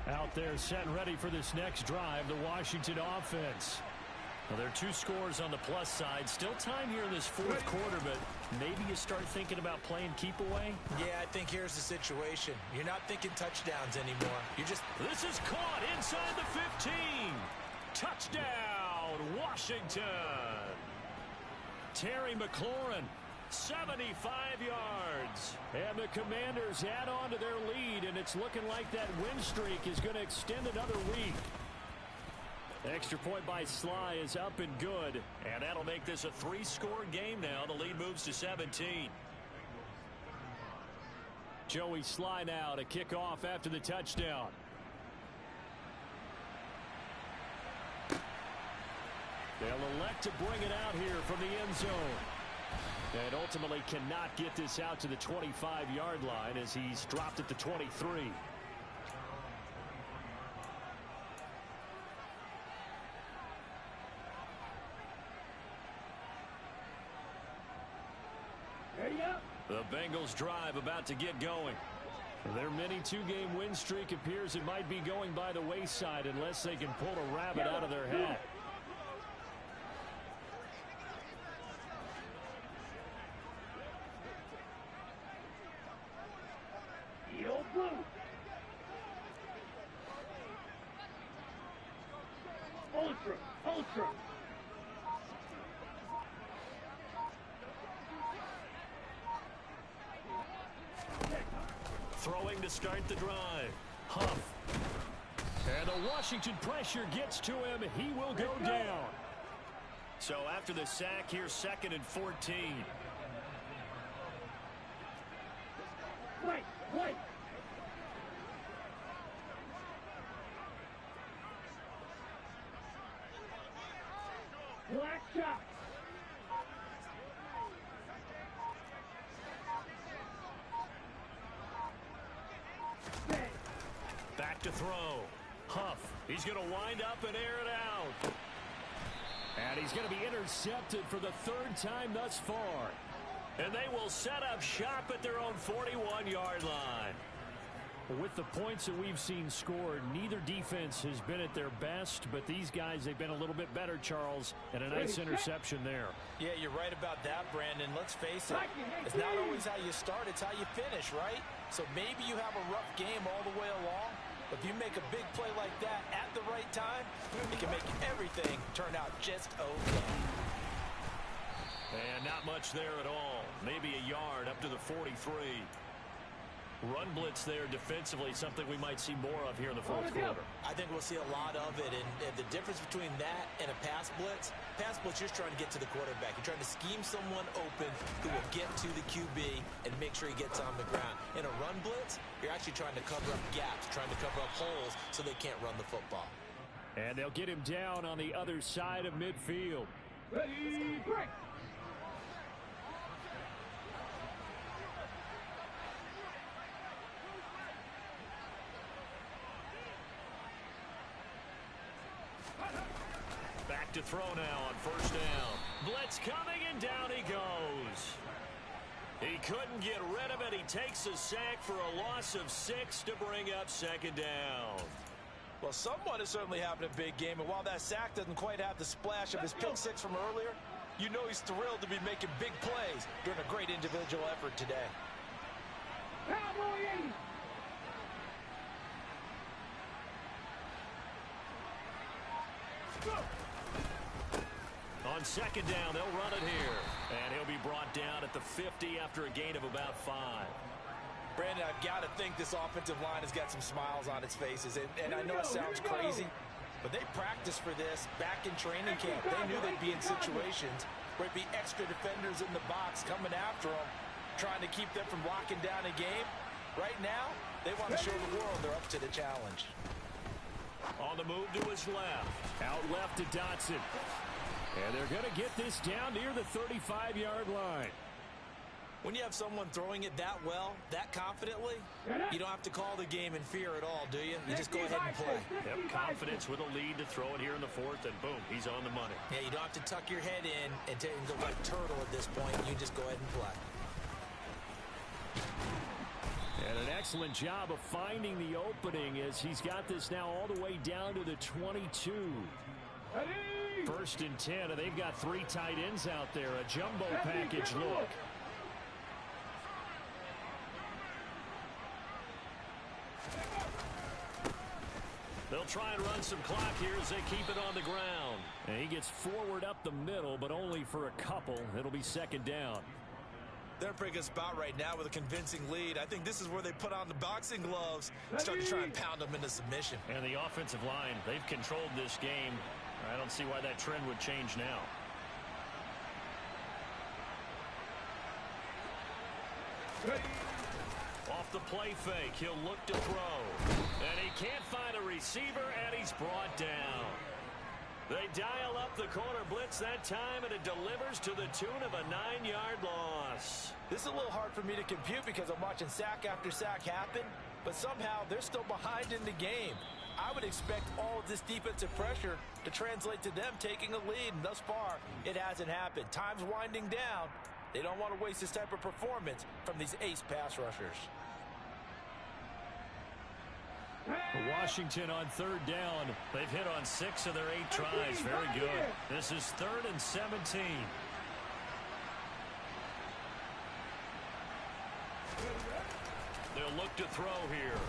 Out there set and ready for this next drive, the Washington offense. Well, there are 2 scores on the plus side. Still time here in this 4th quarter, but maybe you start thinking about playing keep away? Yeah, I think here's the situation. You're not thinking touchdowns anymore. You're just... This is caught inside the 15. Touchdown, Washington. Terry McLaurin, 75 yards. And the Commanders add on to their lead, and it's looking like that win streak is going to extend another week. Extra point by Sly is up and good, and that'll make this a 3-score game now. The lead moves to 17. Joey Sly now to kick off after the touchdown. They'll elect to bring it out here from the end zone. And ultimately cannot get this out to the 25-yard line as he's dropped at the 23. The Bengals drive about to get going. Their mini 2-game win streak appears it might be going by the wayside unless they can pull a rabbit out of their hat. Ultra. Throwing to start the drive. Huff. And the Washington pressure gets to him. He will go down. So after the sack, here's 2nd and 14. Wait. Black shot. Back to throw. Huff. He's going to wind up and air it out. And he's going to be intercepted for the 3rd time thus far. And they will set up shop at their own 41-yard line. With the points that we've seen scored, neither defense has been at their best, but these guys, they've been a little bit better, Charles, and a nice interception there. Yeah, you're right about that, Brandon. Let's face it, it's not always how you start, it's how you finish, right? So maybe you have a rough game all the way along, but if you make a big play like that at the right time, it can make everything turn out just okay. And not much there at all. Maybe a yard up to the 43. Run blitz there defensively, something we might see more of here in the fourth quarter. I think we'll see a lot of it, and the difference between that and a pass blitz, you're just trying to get to the quarterback. You're trying to scheme someone open who will get to the QB and make sure he gets on the ground. In a run blitz, you're actually trying to cover up gaps, trying to cover up holes so they can't run the football. And they'll get him down on the other side of midfield. Ready, break. Back to throw now on first down. Blitz coming, and down he goes. He couldn't get rid of it. He takes a sack for a loss of 6 to bring up second down. Well, someone is certainly having a big game, and while that sack doesn't quite have the splash of his pick six from earlier, you know he's thrilled to be making big plays during a great individual effort today. Cowboy 80. On second down, they'll run it here. And he'll be brought down at the 50 after a gain of about 5. Brandon, I've got to think this offensive line has got some smiles on its faces. And I know it sounds crazy, but they practiced for this back in training camp. They knew they'd be in situations where it'd be extra defenders in the box coming after them, trying to keep them from locking down a game. Right now, they want to show the world they're up to the challenge. On the move to his left. Out left to Dotson. And they're going to get this down near the 35-yard line. When you have someone throwing it that well, that confidently, you don't have to call the game in fear at all, do you? You just go ahead and play. Yep, confidence with a lead to throw it here in the fourth, and boom, he's on the money. Yeah, you don't have to tuck your head in and go like turtle at this point. You just go ahead and play. And an excellent job of finding the opening as he's got this now all the way down to the 22. First and 10, and they've got 3 tight ends out there. A jumbo package look. They'll try and run some clock here as they keep it on the ground. And he gets forward up the middle, but only for a couple. It'll be second down. They're in a pretty good spot right now with a convincing lead. I think this is where they put on the boxing gloves and start to try and pound them into submission. And the offensive line, they've controlled this game. I don't see why that trend would change now. Off the play fake, he'll look to throw. And he can't find a receiver, and he's brought down. They dial up the corner blitz that time, and it delivers to the tune of a 9-yard loss. This is a little hard for me to compute because I'm watching sack after sack happen, but somehow they're still behind in the game. I would expect all of this defensive pressure to translate to them taking a lead, and thus far, it hasn't happened. Time's winding down. They don't want to waste this type of performance from these ace pass rushers. Washington on third down. They've hit on 6 of their 8 tries. Very good. This is 3rd and 17. They'll look to throw here.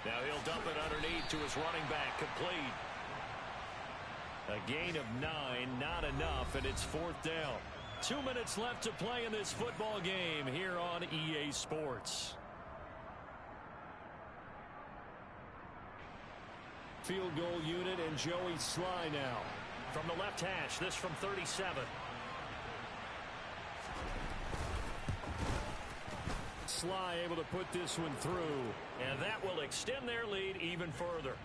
Now he'll dump it underneath to his running back. Complete. A gain of 9, not enough, and it's 4th down. 2 minutes left to play in this football game here on EA Sports. Field goal unit and Joey Sly now. From the left hash, this from 37. Sly able to put this one through, and that will extend their lead even further.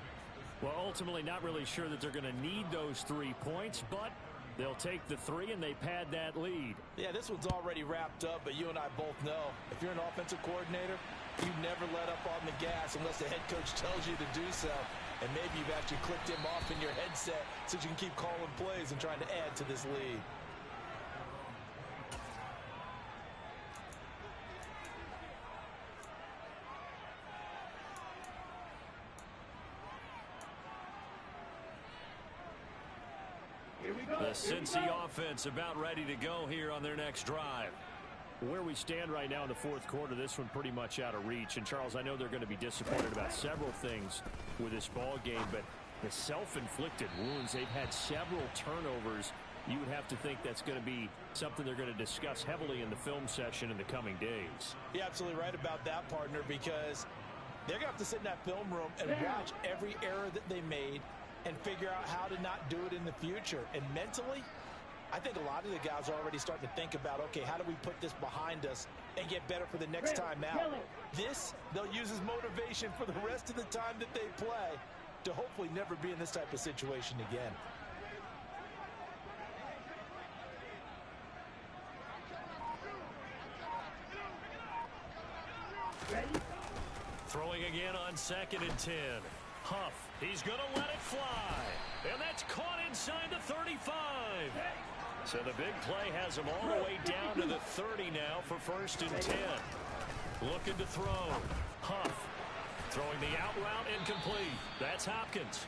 Well, ultimately not really sure that they're going to need those 3 points, but they'll take the 3 and they pad that lead. Yeah, this one's already wrapped up, but you and I both know if you're an offensive coordinator, you never let up on the gas unless the head coach tells you to do so. And maybe you've actually clicked him off in your headset so you can keep calling plays and trying to add to this lead. The Cincy offense about ready to go here on their next drive. Where we stand right now in the fourth quarter, this one pretty much out of reach. And, Charles, I know they're going to be disappointed about several things with this ball game, but the self-inflicted wounds, they've had several turnovers you would have to think that's going to be something they're going to discuss heavily in the film session in the coming days. You're absolutely right about that, partner, because they're going to have to sit in that film room and watch every error that they made and figure out how to not do it in the future. And mentally, I think a lot of the guys are already starting to think about, okay, how do we put this behind us and get better for the next time out? This, they'll use as motivation for the rest of the time that they play to hopefully never be in this type of situation again. Throwing again on 2nd and 10. Huff, he's going to let it fly. And that's caught inside the 35. So the big play has him all the way down to the 30 now for 1st and 10. Looking to throw. Huff throwing the out route incomplete. That's Hopkins.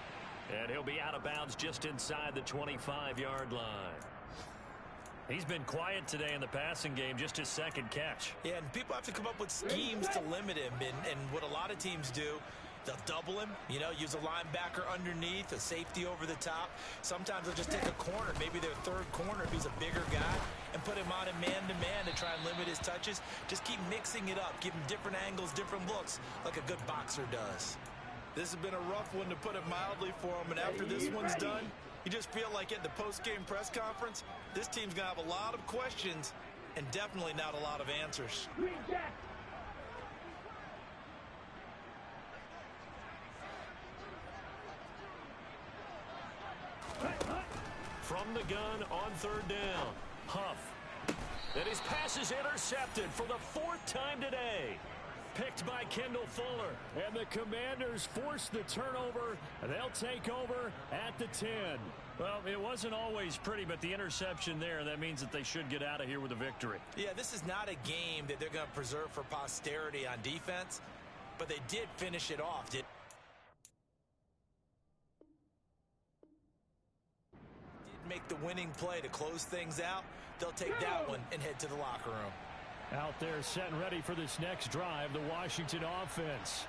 And he'll be out of bounds just inside the 25-yard line. He's been quiet today in the passing game, just his 2nd catch. Yeah, and people have to come up with schemes to limit him. And what a lot of teams do, they'll double him, you know, use a linebacker underneath, a safety over the top. Sometimes they'll just take a corner, maybe their 3rd corner if he's a bigger guy, and put him on a man-to-man to try and limit his touches. Just keep mixing it up, give him different angles, different looks, like a good boxer does. This has been a rough one, to put it mildly, for him, and after this one's done, you just feel like at the post-game press conference, this team's going to have a lot of questions and definitely not a lot of answers. From the gun on 3rd down, Huff. And his pass is intercepted for the 4th time today. Picked by Kendall Fuller. And the Commanders force the turnover. They'll take over at the 10. Well, it wasn't always pretty, but the interception there, that means that they should get out of here with a victory. Yeah, this is not a game that they're going to preserve for posterity on defense, but they did finish it off. Did make the winning play to close things out. They'll take that one and head to the locker room. Out there set and ready for this next drive, the Washington offense.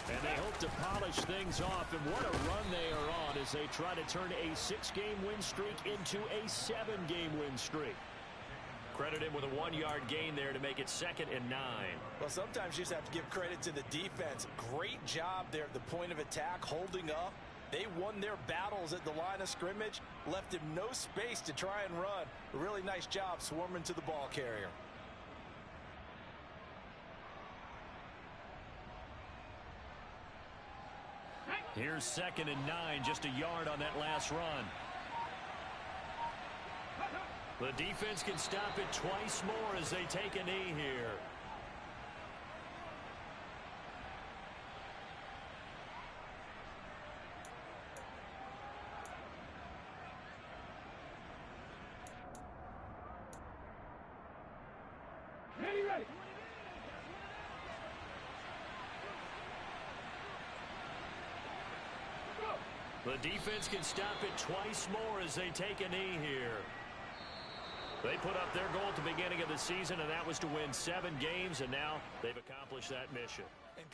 And they hope to polish things off, and what a run they are on as they try to turn a 6-game win streak into a 7-game win streak. Credit him with a 1-yard gain there to make it 2nd and 9. Well, sometimes you just have to give credit to the defense. Great job there at the point of attack, holding up. They won their battles at the line of scrimmage, left him no space to try and run. A really nice job swarming to the ball carrier. Here's 2nd and 9, just a yard on that last run. The defense can stop it twice more as they take a knee here. Ready. The defense can stop it twice more as they take a knee here. They put up their goal at the beginning of the season, and that was to win 7 games, and now they've accomplished that mission. And